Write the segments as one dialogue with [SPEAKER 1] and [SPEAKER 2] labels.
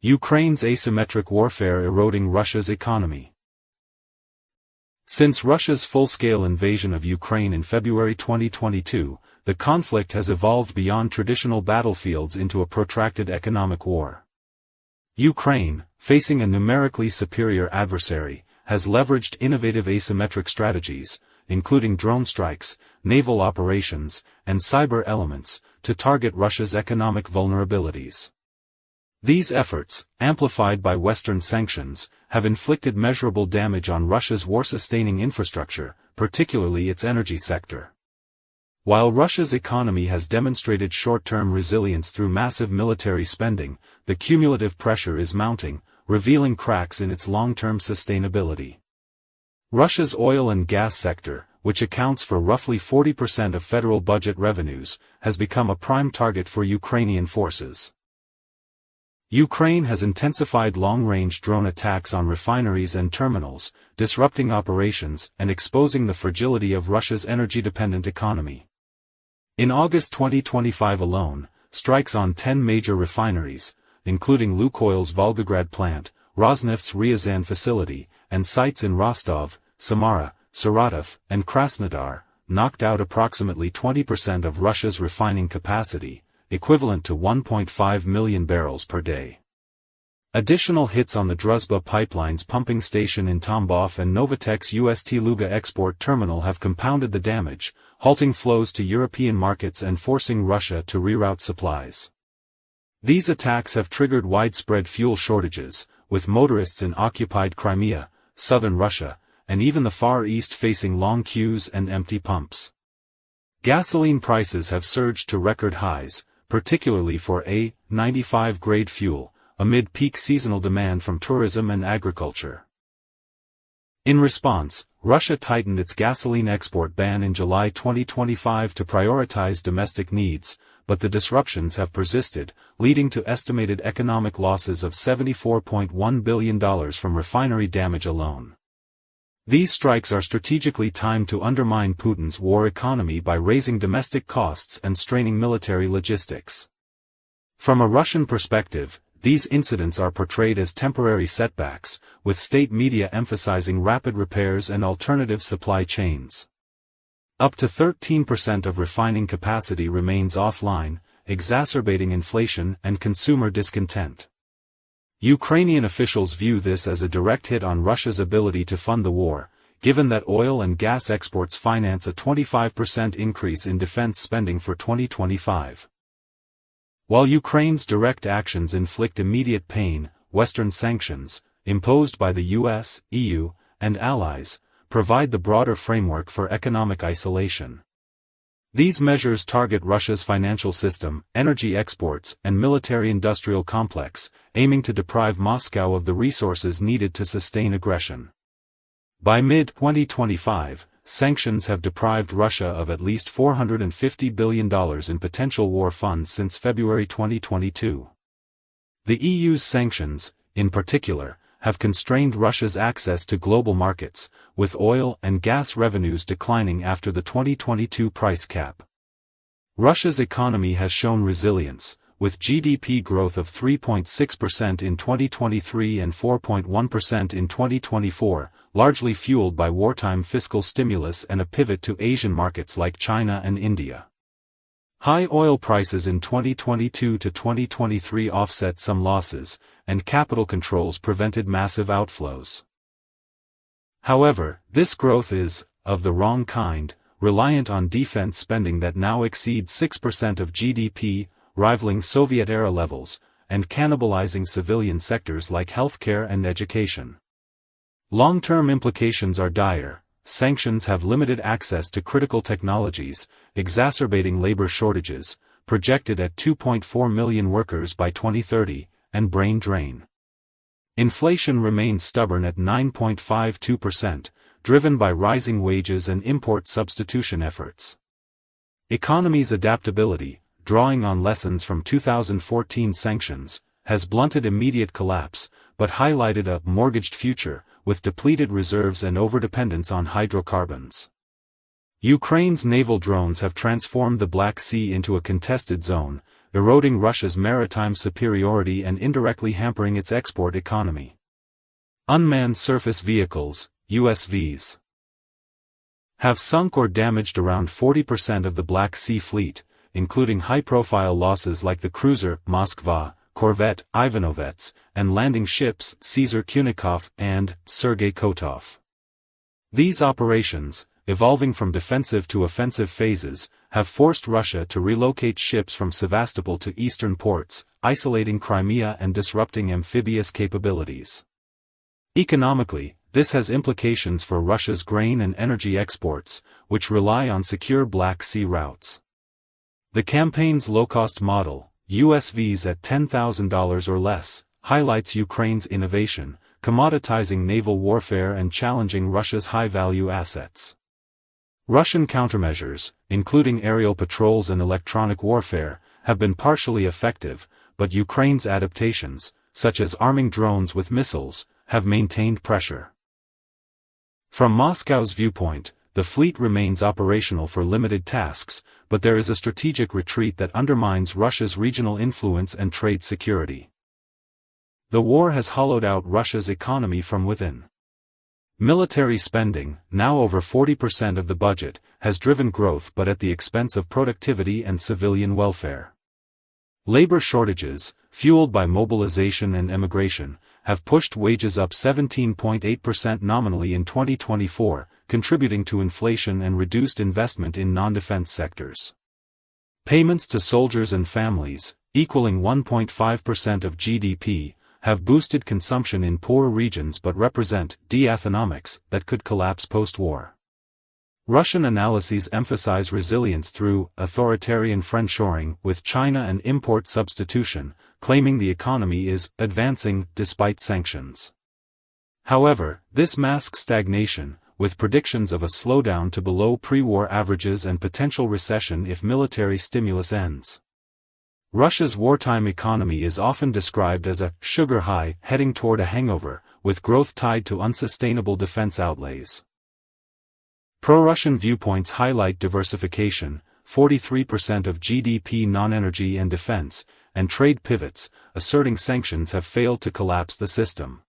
[SPEAKER 1] Ukraine's asymmetric warfare eroding Russia's economy. Since Russia's full-scale invasion of Ukraine in February 2022, the conflict has evolved beyond traditional battlefields into a protracted economic war. Ukraine, facing a numerically superior adversary, has leveraged innovative asymmetric strategies, including drone strikes, naval operations, and cyber elements, to target Russia's economic vulnerabilities. These efforts, amplified by Western sanctions, have inflicted measurable damage on Russia's war-sustaining infrastructure, particularly its energy sector. While Russia's economy has demonstrated short-term resilience through massive military spending, the cumulative pressure is mounting, revealing cracks in its long-term sustainability. Russia's oil and gas sector, which accounts for roughly 40% of federal budget revenues, has become a prime target for Ukrainian forces. Ukraine has intensified long-range drone attacks on refineries and terminals, disrupting operations and exposing the fragility of Russia's energy-dependent economy. In August 2025 alone, strikes on 10 major refineries, including Lukoil's Volgograd plant, Rosneft's Ryazan facility, and sites in Rostov, Samara, Saratov, and Krasnodar, knocked out approximately 20% of Russia's refining capacity, equivalent to 1.5 million barrels per day. Additional hits on the Druzhba pipeline's pumping station in Tambov and Novatek's Ust-Luga export terminal have compounded the damage, halting flows to European markets and forcing Russia to reroute supplies. These attacks have triggered widespread fuel shortages, with motorists in occupied Crimea, southern Russia, and even the Far East facing long queues and empty pumps. Gasoline prices have surged to record highs, particularly for A95 grade fuel, amid peak seasonal demand from tourism and agriculture. In response, Russia tightened its gasoline export ban in July 2025 to prioritize domestic needs, but the disruptions have persisted, leading to estimated economic losses of $74.1 billion from refinery damage alone. These strikes are strategically timed to undermine Putin's war economy by raising domestic costs and straining military logistics. From a Russian perspective, these incidents are portrayed as temporary setbacks, with state media emphasizing rapid repairs and alternative supply chains. Up to 13% of refining capacity remains offline, exacerbating inflation and consumer discontent. Ukrainian officials view this as a direct hit on Russia's ability to fund the war, given that oil and gas exports finance a 25% increase in defense spending for 2025. While Ukraine's direct actions inflict immediate pain, Western sanctions, imposed by the US, EU, and allies, provide the broader framework for economic isolation. These measures target Russia's financial system, energy exports, and military-industrial complex, aiming to deprive Moscow of the resources needed to sustain aggression. By mid-2025, sanctions have deprived Russia of at least $450 billion in potential war funds since February 2022. The EU's sanctions, in particular, have constrained Russia's access to global markets, with oil and gas revenues declining after the 2022 price cap. Russia's economy has shown resilience, with GDP growth of 3.6% in 2023 and 4.1% in 2024, largely fueled by wartime fiscal stimulus and a pivot to Asian markets like China and India. High oil prices in 2022 to 2023 offset some losses, and capital controls prevented massive outflows. However, this growth is, of the wrong kind, reliant on defense spending that now exceeds 6% of GDP, rivaling Soviet-era levels, and cannibalizing civilian sectors like healthcare and education. Long-term implications are dire. Sanctions have limited access to critical technologies, exacerbating labor shortages, projected at 2.4 million workers by 2030, and brain drain. Inflation remains stubborn at 9.52%, driven by rising wages and import substitution efforts. Economy's adaptability, drawing on lessons from 2014 sanctions, has blunted immediate collapse, but highlighted a mortgaged future, with depleted reserves and overdependence on hydrocarbons. Ukraine's naval drones have transformed the Black Sea into a contested zone, eroding Russia's maritime superiority and indirectly hampering its export economy. Unmanned surface vehicles, USVs, have sunk or damaged around 40% of the Black Sea Fleet, including high-profile losses like the cruiser Moskva, corvette Ivanovets, and landing ships Caesar Kunikov and Sergei Kotov. These operations, evolving from defensive to offensive phases, have forced Russia to relocate ships from Sevastopol to eastern ports, isolating Crimea and disrupting amphibious capabilities. Economically, this has implications for Russia's grain and energy exports, which rely on secure Black Sea routes. The campaign's low-cost model, USVs at $10,000 or less, highlights Ukraine's innovation, commoditizing naval warfare and challenging Russia's high-value assets. Russian countermeasures, including aerial patrols and electronic warfare, have been partially effective, but Ukraine's adaptations, such as arming drones with missiles, have maintained pressure. From Moscow's viewpoint, the fleet remains operational for limited tasks, but there is a strategic retreat that undermines Russia's regional influence and trade security. The war has hollowed out Russia's economy from within. Military spending, now over 40% of the budget, has driven growth but at the expense of productivity and civilian welfare. Labor shortages, fueled by mobilization and emigration, have pushed wages up 17.8% nominally in 2024, contributing to inflation and reduced investment in non-defense sectors. Payments to soldiers and families, equaling 1.5% of GDP, have boosted consumption in poor regions but represent de-economics that could collapse post-war. Russian analyses emphasize resilience through authoritarian friendshoring with China and import substitution, claiming the economy is advancing despite sanctions. However, this masks stagnation, with predictions of a slowdown to below pre-war averages and potential recession if military stimulus ends. Russia's wartime economy is often described as a sugar high heading toward a hangover, with growth tied to unsustainable defense outlays. Pro-Russian viewpoints highlight diversification, 43% of GDP non-energy and defense, and trade pivots, asserting sanctions have failed to collapse the system.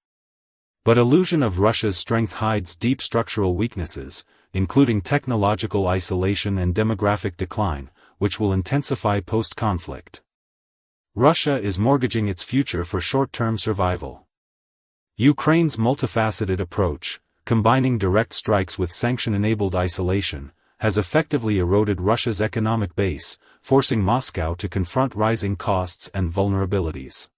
[SPEAKER 1] But illusion of Russia's strength hides deep structural weaknesses, including technological isolation and demographic decline, which will intensify post-conflict. Russia is mortgaging its future for short-term survival. Ukraine's multifaceted approach, combining direct strikes with sanction-enabled isolation, has effectively eroded Russia's economic base, forcing Moscow to confront rising costs and vulnerabilities.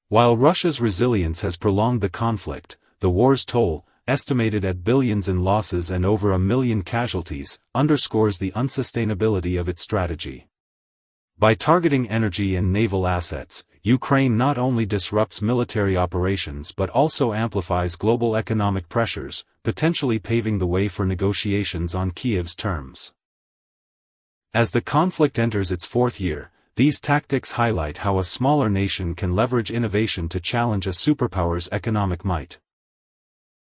[SPEAKER 1] While Russia's resilience has prolonged the conflict, the war's toll, estimated at billions in losses and over 1 million casualties, underscores the unsustainability of its strategy. By targeting energy and naval assets, Ukraine not only disrupts military operations but also amplifies global economic pressures, potentially paving the way for negotiations on Kiev's terms. As the conflict enters its fourth year, these tactics highlight how a smaller nation can leverage innovation to challenge a superpower's economic might.